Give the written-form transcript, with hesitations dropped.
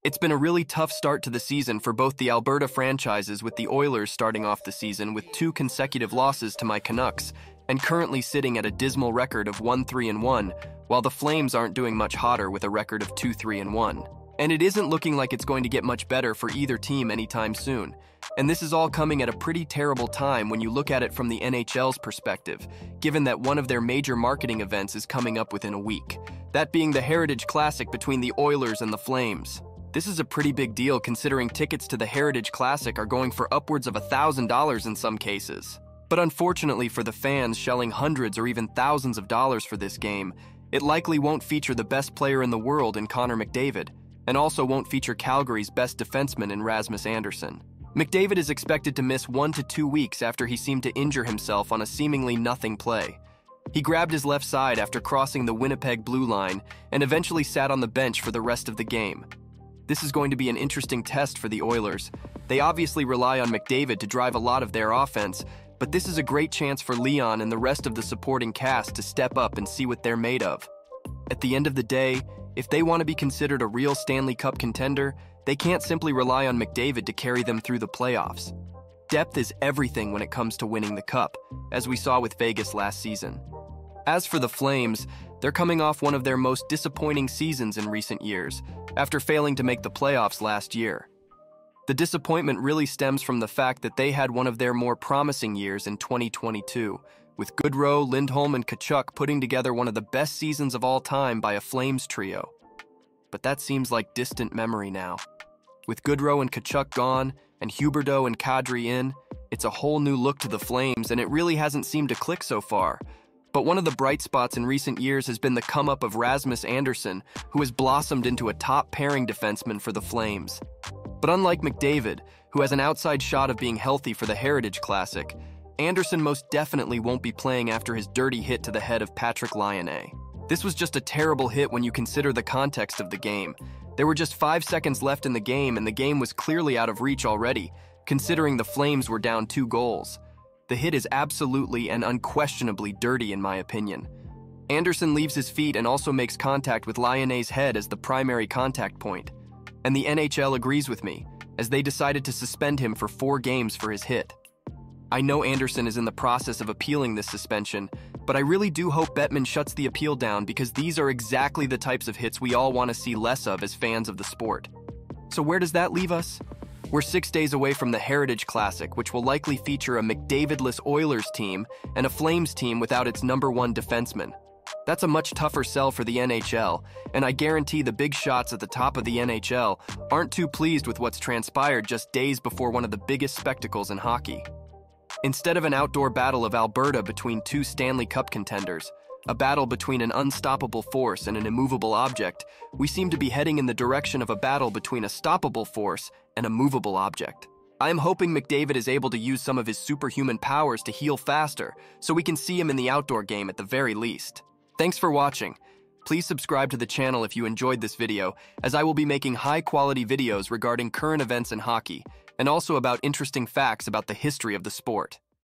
It's been a really tough start to the season for both the Alberta franchises, with the Oilers starting off the season with 2 consecutive losses to my Canucks and currently sitting at a dismal record of 1-3-1, while the Flames aren't doing much hotter with a record of 2-3-1. And it isn't looking like it's going to get much better for either team anytime soon. And this is all coming at a pretty terrible time when you look at it from the NHL's perspective, given that one of their major marketing events is coming up within a week, that being the Heritage Classic between the Oilers and the Flames. This is a pretty big deal considering tickets to the Heritage Classic are going for upwards of $1,000 in some cases. But unfortunately for the fans shelling hundreds or even thousands of dollars for this game, it likely won't feature the best player in the world in Connor McDavid, and also won't feature Calgary's best defenseman in Rasmus Andersson. McDavid is expected to miss 1 to 2 weeks after he seemed to injure himself on a seemingly nothing play. He grabbed his left side after crossing the Winnipeg blue line and eventually sat on the bench for the rest of the game. This is going to be an interesting test for the Oilers. They obviously rely on McDavid to drive a lot of their offense, but this is a great chance for Leon and the rest of the supporting cast to step up and see what they're made of. At the end of the day, if they want to be considered a real Stanley Cup contender, they can't simply rely on McDavid to carry them through the playoffs. Depth is everything when it comes to winning the Cup, as we saw with Vegas last season. As for the Flames, they're coming off one of their most disappointing seasons in recent years, after failing to make the playoffs last year. The disappointment really stems from the fact that they had one of their more promising years in 2022, with Goodrow, Lindholm, and Tkachuk putting together one of the best seasons of all time by a Flames trio. But that seems like distant memory now. With Goodrow and Tkachuk gone, and Huberdeau and Kadri in, it's a whole new look to the Flames, and it really hasn't seemed to click so far. But one of the bright spots in recent years has been the come-up of Rasmus Andersson, who has blossomed into a top-pairing defenseman for the Flames. But unlike McDavid, who has an outside shot of being healthy for the Heritage Classic, Andersson most definitely won't be playing after his dirty hit to the head of Patrick Laine. This was just a terrible hit when you consider the context of the game. There were just 5 seconds left in the game, and the game was clearly out of reach already, considering the Flames were down 2 goals. The hit is absolutely and unquestionably dirty in my opinion. Andersson leaves his feet and also makes contact with Laine's head as the primary contact point. And the NHL agrees with me, as they decided to suspend him for 4 games for his hit. I know Andersson is in the process of appealing this suspension, but I really do hope Bettman shuts the appeal down, because these are exactly the types of hits we all want to see less of as fans of the sport. So where does that leave us? We're 6 days away from the Heritage Classic, which will likely feature a McDavid-less Oilers team and a Flames team without its #1 defenseman. That's a much tougher sell for the NHL, and I guarantee the big shots at the top of the NHL aren't too pleased with what's transpired just days before one of the biggest spectacles in hockey. Instead of an outdoor battle of Alberta between 2 Stanley Cup contenders, a battle between an unstoppable force and an immovable object, we seem to be heading in the direction of a battle between a stoppable force and a movable object. I am hoping McDavid is able to use some of his superhuman powers to heal faster, so we can see him in the outdoor game at the very least. Thanks for watching. Please subscribe to the channel if you enjoyed this video, as I will be making high-quality videos regarding current events in hockey, and also about interesting facts about the history of the sport.